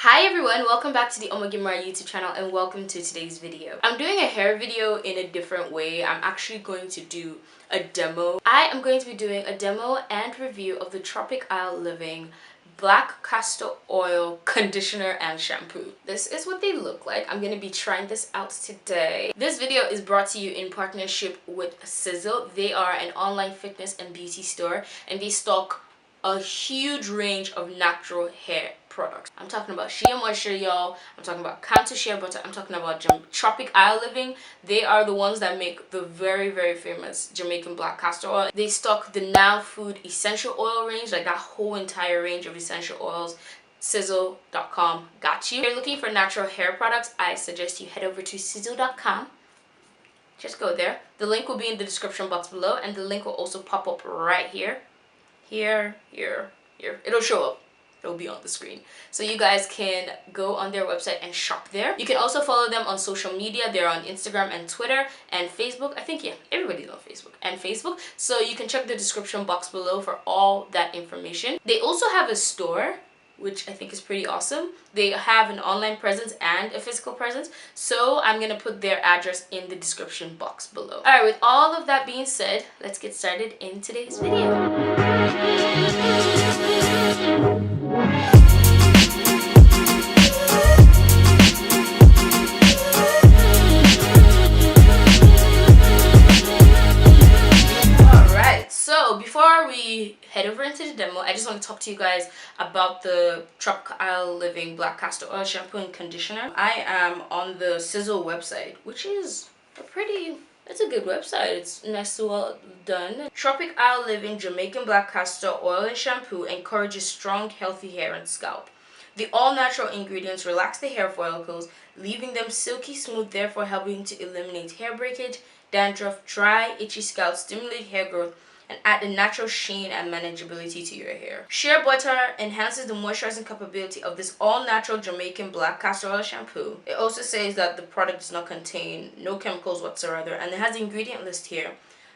Hi everyone, welcome back to the OmogeMuRa YouTube channel and welcome to today's video. I'm doing a hair video in a different way. I'm actually going to do a demo. I am going to be doing a demo and review of the Tropic Living Black Castor Oil Conditioner and Shampoo. This is what they look like. I'm going to be trying this out today. This video is brought to you in partnership with Sizzelle. They are an online fitness and beauty store and they stock a huge range of natural hair products. I'm talking about Shea moisture, y'all. I'm talking about Cantu shea butter. I'm talking about Tropic Living. They are the ones that make the very famous Jamaican black castor oil. They stock the Now Food essential oil range, like that whole entire range of essential oils. Sizzelle.com got you. If you're looking for natural hair products, I suggest you head over to Sizzelle.com. Just go there. The link will be in the description box below, and the link will also pop up right here. Here. It'll show up. It'll be on the screen. So you guys can go on their website and shop there. You can also follow them on social media. They're on Instagram and Twitter and Facebook. I think, yeah, everybody's on Facebook and Facebook. So you can check the description box below for all that information. They also have a store, which I think is pretty awesome. They have an online presence and a physical presence. So I'm going to put their address in the description box below. Alright, with all of that being said, let's get started in today's video. So before we head over into the demo, I just want to talk to you guys about the Tropic Living Black Castor Oil Shampoo and Conditioner. I am on the Sizzelle website, which is it's a good website. It's nice and well done. Tropic Living Jamaican Black Castor Oil and Shampoo encourages strong, healthy hair and scalp. The all-natural ingredients relax the hair follicles, leaving them silky smooth, therefore helping to eliminate hair breakage, dandruff, dry, itchy scalp, stimulate hair growth, and add a natural sheen and manageability to your hair. Shea butter enhances the moisturizing capability of this all-natural Jamaican black castor oil shampoo. It also says that the product does not contain no chemicals whatsoever, and it has the ingredient list here.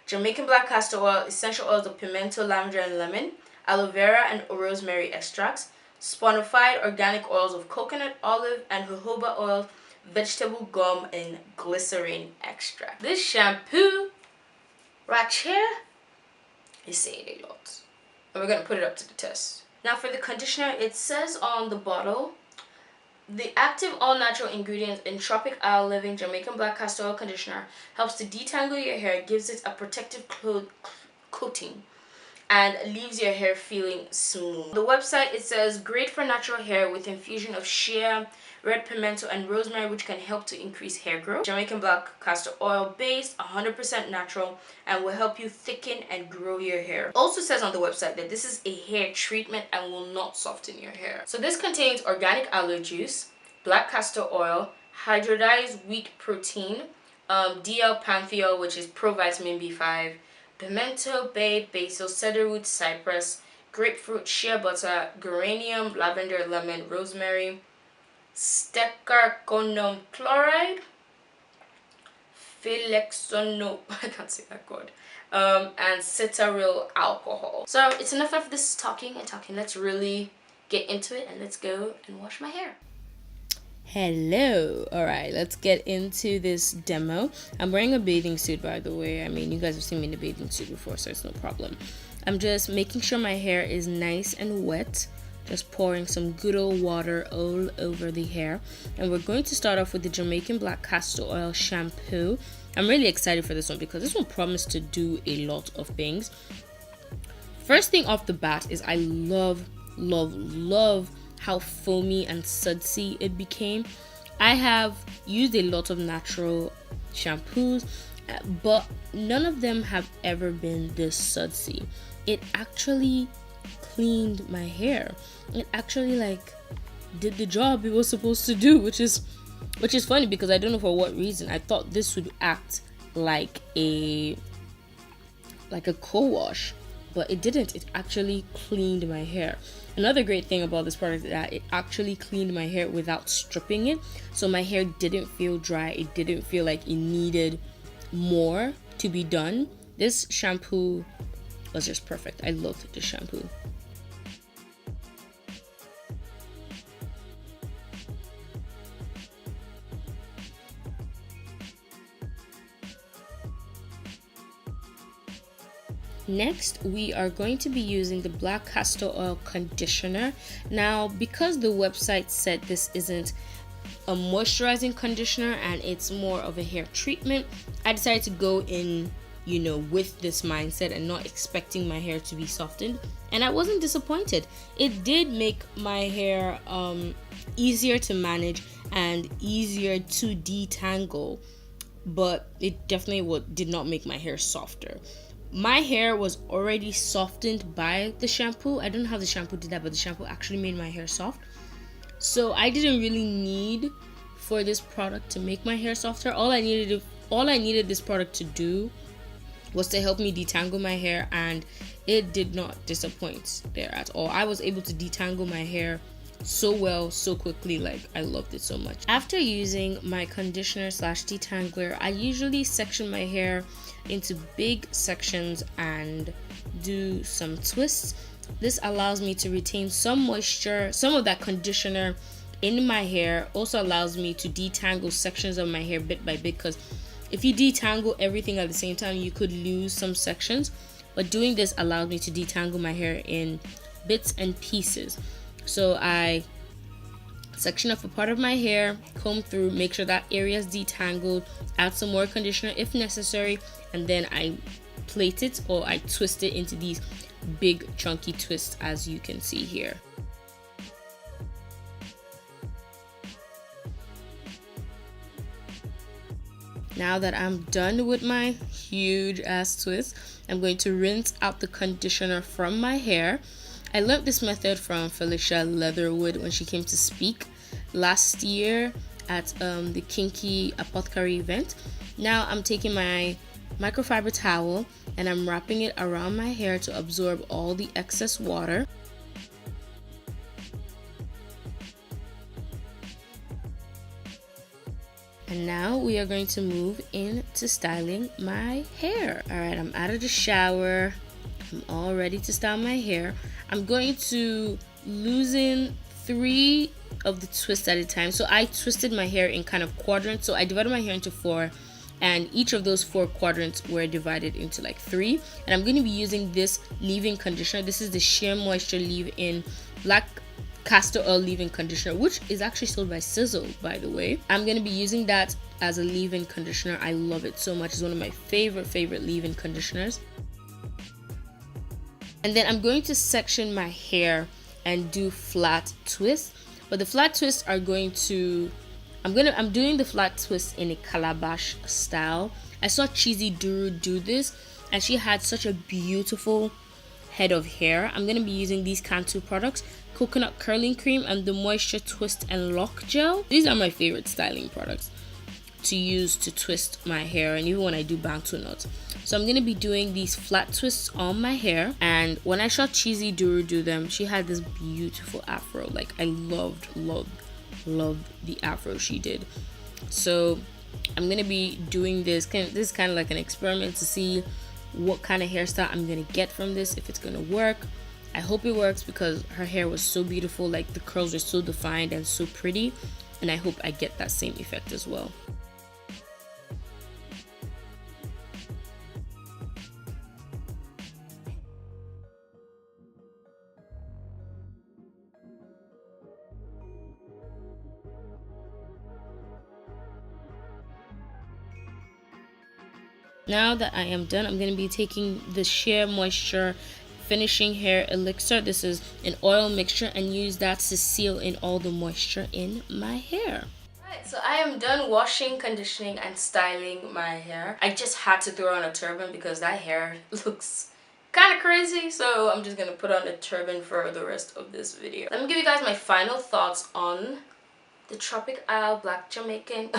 Jamaican black castor oil, essential oils of pimento, lavender, and lemon, aloe vera and rosemary extracts, sponified organic oils of coconut, olive, and jojoba oil, vegetable gum, and glycerin extract. This shampoo right here is saying a lot, and we're going to put it up to the test. Now for the conditioner, it says on the bottle, the active all-natural ingredients in Tropic Living Jamaican Black Castor Oil Conditioner helps to detangle your hair, gives it a protective coating, and leaves your hair feeling smooth. The website, it says, great for natural hair with infusion of shea, red pimento, and rosemary, which can help to increase hair growth. Jamaican black castor oil based, 100% natural, and will help you thicken and grow your hair. Also says on the website that this is a hair treatment and will not soften your hair. So this contains organic aloe juice, black castor oil, hydrolyzed wheat protein, D-L-Pantheol, which is provitamin B5, pimento, bay, basil, cedarwood, cypress, grapefruit, shea butter, geranium, lavender, lemon, rosemary, stearconum chloride, phylexono, I can't say that word, and cetearyl alcohol. So it's enough of this talking. Let's really get into it, and let's go and wash my hair. Hello. All right, let's get into this demo. I'm wearing a bathing suit, by the way. I mean, you guys have seen me in a bathing suit before, so it's no problem. I'm just making sure my hair is nice and wet. Just pouring some good old water all over the hair. And we're going to start off with the Jamaican Black Castor Oil Shampoo. I'm really excited for this one because this one promised to do a lot of things. First thing off the bat is I love how foamy and sudsy it became. I have used a lot of natural shampoos, but none of them have ever been this sudsy. It actually cleaned my hair. It actually did the job it was supposed to do, which is funny because I don't know for what reason. I thought this would act like a co-wash, but it didn't. It actually cleaned my hair. Another great thing about this product is that it actually cleaned my hair without stripping it, so my hair didn't feel dry. It didn't feel like it needed more to be done. This shampoo was just perfect. I loved this shampoo. Next, we are going to be using the black castor oil conditioner. Now, because the website said this isn't a moisturizing conditioner and it's more of a hair treatment, I decided to go in, with this mindset and not expecting my hair to be softened, and I wasn't disappointed. It did make my hair easier to manage and easier to detangle, but it definitely did not make my hair softer. My hair was already softened by the shampoo. I don't know how the shampoo did that, but the shampoo actually made my hair soft. So I didn't really need for this product to make my hair softer. All I needed this product to do was to help me detangle my hair, and it did not disappoint there at all. I was able to detangle my hair so well, so quickly. Like, I loved it so much. After using my conditioner / detangler, I usually section my hair into big sections and do some twists. This allows me to retain some moisture, some of that conditioner in my hair. Also allows me to detangle sections of my hair bit by bit, because if you detangle everything at the same time, you could lose some sections. But doing this allowed me to detangle my hair in bits and pieces. So I section off a part of my hair, comb through, make sure that area is detangled, add some more conditioner if necessary, and then I plait it, or I twist it into these big chunky twists, as you can see here. Now that I'm done with my huge ass twist, I'm going to rinse out the conditioner from my hair. I learned this method from Felicia Leatherwood when she came to speak last year at the Kinky Apothecary event. Now I'm taking my microfiber towel and I'm wrapping it around my hair to absorb all the excess water. And now we are going to move into styling my hair. Alright, I'm out of the shower. I'm all ready to style my hair. I'm going to loosen 3 of the twists at a time. So I twisted my hair in kind of quadrants. So I divided my hair into 4, and each of those 4 quadrants were divided into like 3. And I'm going to be using this leave-in conditioner. This is the Shea Moisture Leave-In Black Castor Oil Leave-In Conditioner, which is actually sold by Sizzelle, by the way. I'm going to be using that as a leave-in conditioner. I love it so much. It's one of my favorite leave-in conditioners. And then I'm going to section my hair and do flat twists. But the flat twists are going to, I'm doing the flat twist in a calabash style. I saw Cheesy Duru do this, and she had such a beautiful head of hair. I'm going to be using these Cantu products, Coconut Curling Cream and the Moisture Twist and Lock Gel. These are my favorite styling products to use to twist my hair, and even when I do bantu knots. So I'm going to be doing these flat twists on my hair, and when I saw Cheesy Duru do them, she had this beautiful afro. Like, I loved the afro she did. So I'm going to be doing this. This is kind of like an experiment to see what kind of hairstyle I'm going to get from this, if it's going to work. I hope it works, because her hair was so beautiful. Like, the curls were so defined and so pretty, and I hope I get that same effect as well. Now that I am done, I'm going to be taking the Shea Moisture Finishing Hair Elixir. This is an oil mixture, and use that to seal in all the moisture in my hair. Alright, so I am done washing, conditioning, and styling my hair. I just had to throw on a turban because that hair looks kind of crazy, so I'm just going to put on a turban for the rest of this video. Let me give you guys my final thoughts on the Tropic Black Jamaican.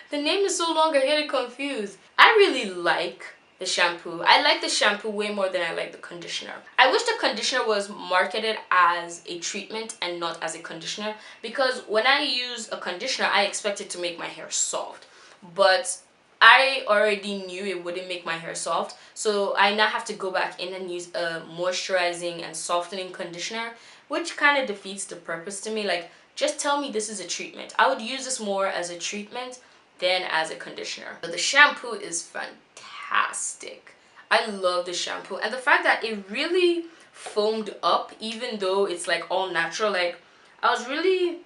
The name is so long, I get it confused. I really like the shampoo. I like the shampoo way more than I like the conditioner. I wish the conditioner was marketed as a treatment and not as a conditioner, because when I use a conditioner, I expect it to make my hair soft. But I already knew it wouldn't make my hair soft, so I now have to go back in and use a moisturizing and softening conditioner, which kind of defeats the purpose to me. Like, just tell me this is a treatment. I would use this more as a treatment than as a conditioner. But the shampoo is fantastic. I love this shampoo, and the fact that it really foamed up, even though it's like all natural. Like, I was really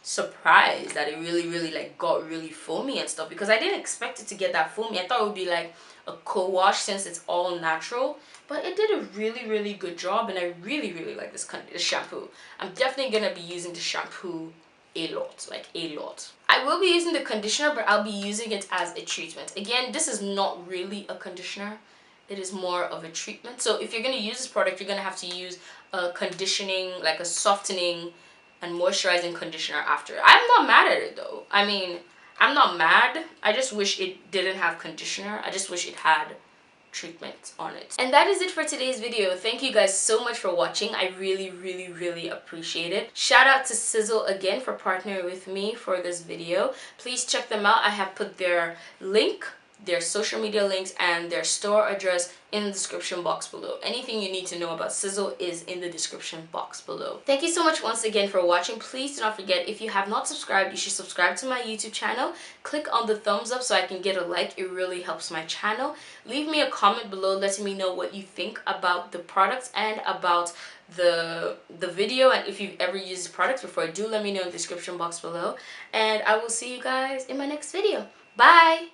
surprised that it really like got really foamy and stuff, because I didn't expect it to get that foamy. I thought it would be like a co-wash since it's all natural, but it did a really good job, and I really like this shampoo. I'm definitely gonna be using the shampoo a lot, like a lot. I will be using the conditioner, but I'll be using it as a treatment. Again, this is not really a conditioner, it is more of a treatment. So if you're going to use this product, you're going to have to use a conditioning, like a softening and moisturizing conditioner after. I'm not mad at it though. I mean, I'm not mad. I just wish it didn't have conditioner. I just wish it had treatment on it. And that is it for today's video. Thank you guys so much for watching. I really appreciate it. Shout out to Sizzelle again for partnering with me for this video. Please check them out. I have put their link, their social media links, and their store address in the description box below. Anything you need to know about Sizzelle is in the description box below. Thank you so much once again for watching. Please do not forget, if you have not subscribed, you should subscribe to my YouTube channel. Click on the thumbs up so I can get a like. It really helps my channel. Leave me a comment below letting me know what you think about the products and about the video, and if you've ever used the products before, do let me know in the description box below. And I will see you guys in my next video. Bye!